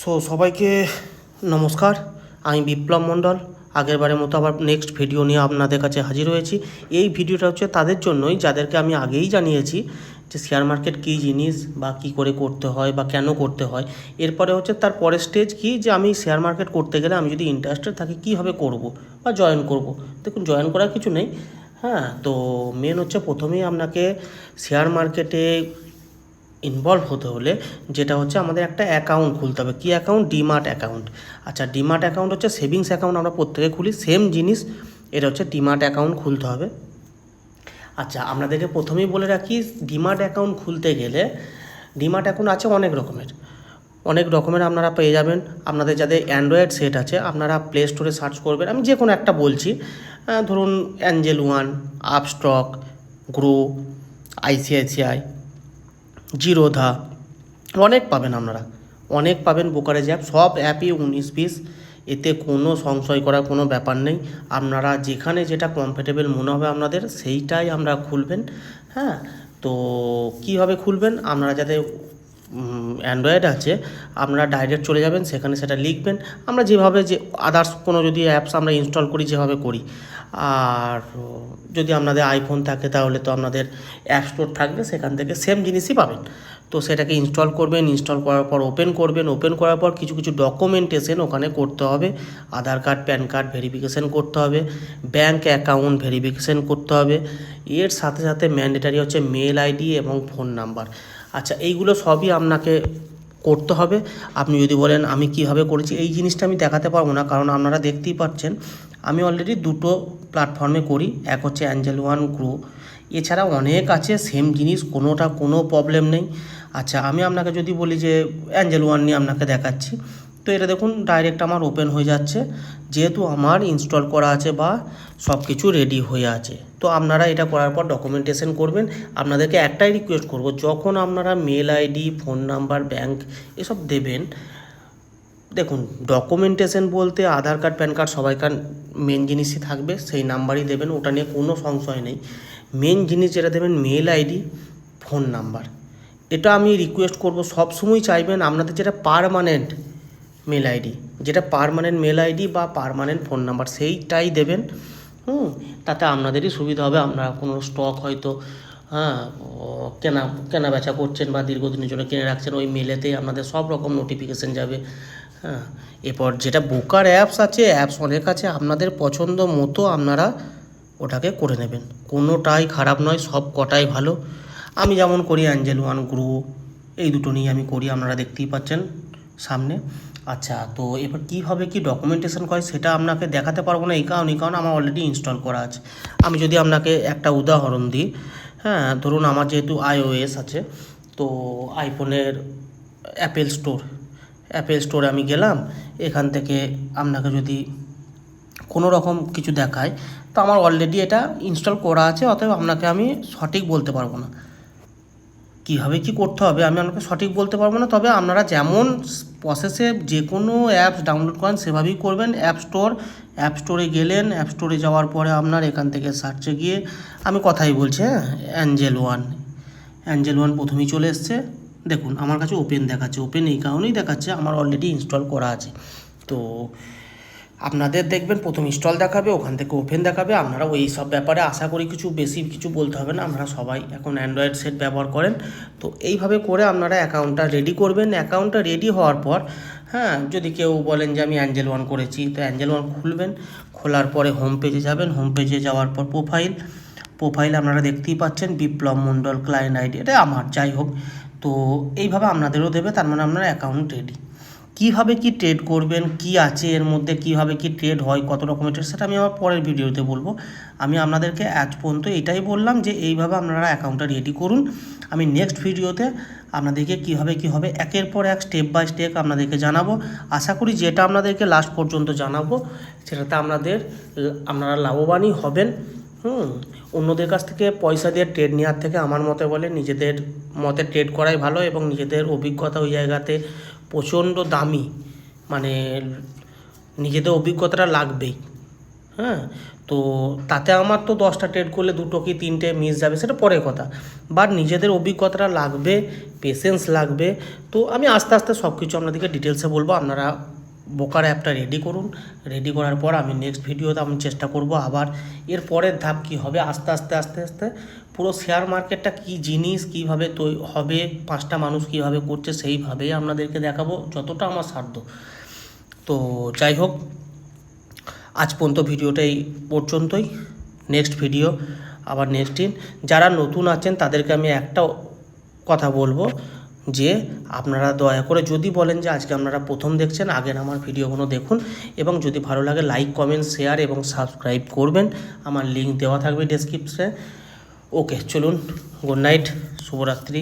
সবাইকে নমস্কার। আমি বিপ্লব মণ্ডল আগেরবারের মতো আবার নেক্সট ভিডিও নিয়ে আপনাদের কাছে হাজির হয়েছি। এই ভিডিওটা হচ্ছে তাদের জন্যই যাদেরকে আমি আগেই জানিয়েছি যে শেয়ার মার্কেট কী জিনিস বা কী করে করতে হয় বা কেন করতে হয়। এরপরে হচ্ছে তার পরের স্টেজ কী, যে আমি শেয়ার মার্কেট করতে গেলে আমি যদি ইন্টারেস্টেড থাকি কীভাবে করব বা জয়েন করব। দেখুন, জয়েন করার কিছু নেই। তো মেন হচ্ছে প্রথমেই আপনাকে শেয়ার মার্কেটে ইনভলভ হতে হলে যেটা হচ্ছে আমাদের একটা অ্যাকাউন্ট খুলতে হবে। কী অ্যাকাউন্ট? ডিমার্ট অ্যাকাউন্ট। আচ্ছা, ডিমার্ট অ্যাকাউন্ট হচ্ছে সেভিংস অ্যাকাউন্ট, আমরা প্রত্যেকে খুলি সেম জিনিস। এটা হচ্ছে ডিমার্ট অ্যাকাউন্ট খুলতে হবে। আচ্ছা, আপনাদেরকে প্রথমেই বলে রাখি, ডিমার্ট অ্যাকাউন্ট খুলতে গেলে ডিমার্ট অ্যাকাউন্ট আছে অনেক রকমের আপনারা পেয়ে যাবেন। আপনাদের যাদের অ্যান্ড্রয়েড সেট আছে আপনারা প্লে স্টোরে সার্চ করবেন। আমি যে কোনো একটা বলছি, ধরুন Angel One, Upstox, Groww, ICICI, Zerodha, অনেক পাবেন আপনারা, অনেক পাবেন। ব্রোকারেজ অ্যাপ, সব অ্যাপই 19-20, এতে কোনো সংশয় করার কোনো ব্যাপার নেই। আপনারা যেখানে যেটা কমফর্টেবল মনে হবে আপনাদের সেইটাই আমরা খুলবেন। তো কীভাবে খুলবেন? আপনারা যাতে অ্যান্ড্রয়েড আছে আপনারা ডাইরেক্ট চলে যাবেন, সেখানে সেটা লিখবেন। আমরা যেভাবে যে আদার্স কোনো যদি অ্যাপস আমরা ইনস্টল করি যেভাবে করি, আর যদি আপনাদের আইফোন থাকে তাহলে তো আপনাদের অ্যাপ স্টোর থাকবে, সেখান থেকে সেম জিনিসই পাবেন। তো সেটাকে ইনস্টল করবেন, ইনস্টল করার পর ওপেন করবেন। ওপেন করার পর কিছু কিছু ডকুমেন্টেশন ওখানে করতে হবে। আধার কার্ড, প্যান কার্ড ভেরিফিকেশান করতে হবে, ব্যাঙ্ক অ্যাকাউন্ট ভেরিফিকেশান করতে হবে। এর সাথে সাথে ম্যান্ডেটারি হচ্ছে মেল আইডি এবং ফোন নাম্বার। আচ্ছা, এইগুলো সবই আপনাকে করতে হবে। আপনি যদি বলেন আমি কীভাবে করেছি, এই জিনিসটা আমি দেখাতে পারবো না, কারণ আপনারা দেখতেই পাচ্ছেন আমি অলরেডি দুটো প্ল্যাটফর্মে করি। এক হচ্ছে অ্যাঞ্জেল ওয়ান, গ্রো, এছাড়া অনেক আছে সেম জিনিস, কোনো প্রবলেম নেই। আচ্ছা, আমি আপনাকে যদি বলি যে অ্যাঞ্জেল ওয়ান নিয়ে আপনাকে দেখাচ্ছি, তো এটা দেখুন ডাইরেক্ট আমার ওপেন হয়ে যাচ্ছে, যেহেতু আমার ইনস্টল করা আছে বা সব কিছু রেডি হয়ে আছে। তো আপনারা এটা করার পর ডকুমেন্টেশন করবেন। আপনাদেরকে একটাই রিকোয়েস্ট করব, যখন আপনারা mail ID, phone number, bank এসব দেবেন, দেখুন ডকুমেন্টেশন বলতে আধার কার্ড, প্যান কার্ড সবাইকার মেন জিনিসই থাকবে, সেই নাম্বারই দেবেন, ওটা নিয়ে কোনো সংশয় নেই। মেন জিনিস যেটা দেবেন মেল আইডি, ফোন নাম্বার। এটা আমি রিকোয়েস্ট করব, সবসময় চাইবেন আপনাদের যেটা পার্মানেন্ট মেল আইডি, বা পার্মানেন্ট ফোন নাম্বার সেইটাই দেবেন। তাতে আপনাদেরই সুবিধা হবে। আপনারা কোনো স্টক হয়তো কেনা বেচা করছেন বা দীর্ঘদিনের জন্য কিনে রাখছেন, ওই মেলেতেই আপনাদের সব রকম নোটিফিকেশান যাবে। এরপর যেটা ব্রোকার অ্যাপস আছে, অ্যাপস অনেক আছে, আপনাদের পছন্দ মতো আপনারা ওটাকে করে নেবেন। কোনোটাই খারাপ নয়, সব কটাই ভালো। আমি যেমন করি অ্যাঞ্জেল ওয়ান, গ্রো, এই দুটো নিয়ে আমি করি, আপনারা দেখতেই পাচ্ছেন সামনে। আচ্ছা, তো এবার কীভাবে কি ডকুমেন্টেশন করে সেটা আপনাকে দেখাতে পারবো না, এই কারণ আমার অলরেডি ইনস্টল করা আছে। আমি যদি আপনাকে একটা উদাহরণ দিই, ধরুন আমার যেহেতু iOS আছে, তো আইফোনের অ্যাপেল স্টোরে আমি গেলাম। এখান থেকে আপনাকে যদি কোনো রকম কিছু দেখায়, তো আমার অলরেডি এটা ইনস্টল করা আছে, অতএব আপনাকে আমি সঠিক বলতে পারবো না। কীভাবে কি করতে হবে আমি আপনাকে সঠিক বলতে পারবো না, তবে আপনারা যেমন প্রসেসে যে কোনো অ্যাপস ডাউনলোড করেন সেভাবেই করবেন। অ্যাপ স্টোরে গেলেন, অ্যাপ স্টোরে যাওয়ার পরে আপনার এখান থেকে সার্চে গিয়ে, আমি কথাই বলছি, অ্যাঞ্জেল ওয়ান প্রথমেই চলে এসছে। দেখুন আমার কাছে ওপেন দেখাচ্ছে, ওপেন এই কারণেই দেখাচ্ছে আমার অলরেডি ইনস্টল করা আছে। তো আপনাদের দেখবেন প্রথম ইনস্টল দেখাবে, ওখান থেকে ওপেন দেখাবে। আপনারা ওই সব ব্যাপারে আশা করি বেশি কিছু বলতে হবে না, আপনারা সবাই এখন অ্যান্ড্রয়েড সেট ব্যবহার করেন। তো এইভাবে করে আপনারা অ্যাকাউন্টটা রেডি করবেন। অ্যাকাউন্টটা রেডি হওয়ার পর যদি কেউ বলেন যে আমি অ্যাঞ্জেল ওয়ান করেছি, তো অ্যাঞ্জেল ওয়ান খুলবেন। খোলার পরে হোম পেজে যাবেন, হোম পেজে যাওয়ার পর প্রোফাইল আপনারা দেখতেই পাচ্ছেন বিপ্লব মণ্ডল ক্লায়েন্ট আইডি, এটা আমার, যাই হোক। তো এইভাবে আপনাদেরও দেবে, তার মানে আপনার অ্যাকাউন্ট রেডি। কীভাবে কি ট্রেড করবেন, কি আছে এর মধ্যে, কীভাবে কি ট্রেড হয়, কত রকমের ট্রেড, সেটা আমি আমার পরের ভিডিওতে বলবো। আমি আপনাদেরকে আজ পর্যন্ত এটাই বললাম যে এইভাবে আপনারা অ্যাকাউন্টটা রেডি করুন। আমি নেক্সট ভিডিওতে আপনাদেরকে কীভাবে কী হবে একের পর এক স্টেপ বাই স্টেপ আপনাদেরকে জানাবো। আশা করি যেটা আপনাদেরকে লাস্ট পর্যন্ত জানাবো সেটাতে আপনারা লাভবানই হবেন। অন্যদের কাছ থেকে পয়সা দিয়ে ট্রেড নেওয়ার থেকে আমার মতে বলে নিজেদের মতে ট্রেড করাই ভালো, এবং নিজেদের অভিজ্ঞতা ওই জায়গাতে প্রচণ্ড দামি, মানে নিজেদের অভিজ্ঞতাটা লাগবেই। হ্যাঁ, তো তাতে আমার তো 10টা ট্রেড করলে 2টো কি 3টে মিস যাবে, সেটা পরের কথা। বাট নিজেদের অভিজ্ঞতাটা লাগবে, পেশেন্স লাগবে। তো আমি আস্তে আস্তে সব কিছু আপনাদেরকে ডিটেলসে বলবো। আপনারা বোকার অ্যাপটা রেডি করুন। রেডি করার পর আমি নেক্সট ভিডিওতে আমি চেষ্টা করব আবার এর পরের ধাপ কী হবে, আস্তে আস্তে আস্তে আস্তে পুরো শেয়ার মার্কেটটা কী জিনিস, কীভাবে হবে, 5টা মানুষ কীভাবে করছে সেইভাবেই আপনাদেরকে দেখাবো যতটা আমার সাধ্য। তো যাই হোক, আজ পর্যন্ত ভিডিওটা এই পর্যন্তই। নেক্সট ভিডিও আবার নেক্সট দিন। যারা নতুন আছেন তাদেরকে আমি একটা কথা বলবো যে আপনারা দয়া করে, যদি বলেন যে আজকে আপনারা প্রথম দেখছেন, আগের আমার ভিডিওগুলো দেখুন এবং যদি ভালো লাগে লাইক, কমেন্ট, শেয়ার এবং সাবস্ক্রাইব করবেন। আমার লিঙ্ক দেওয়া থাকবে ডেসক্রিপশনে। ওকে, চলুন, গুড নাইট, শুভরাত্রি।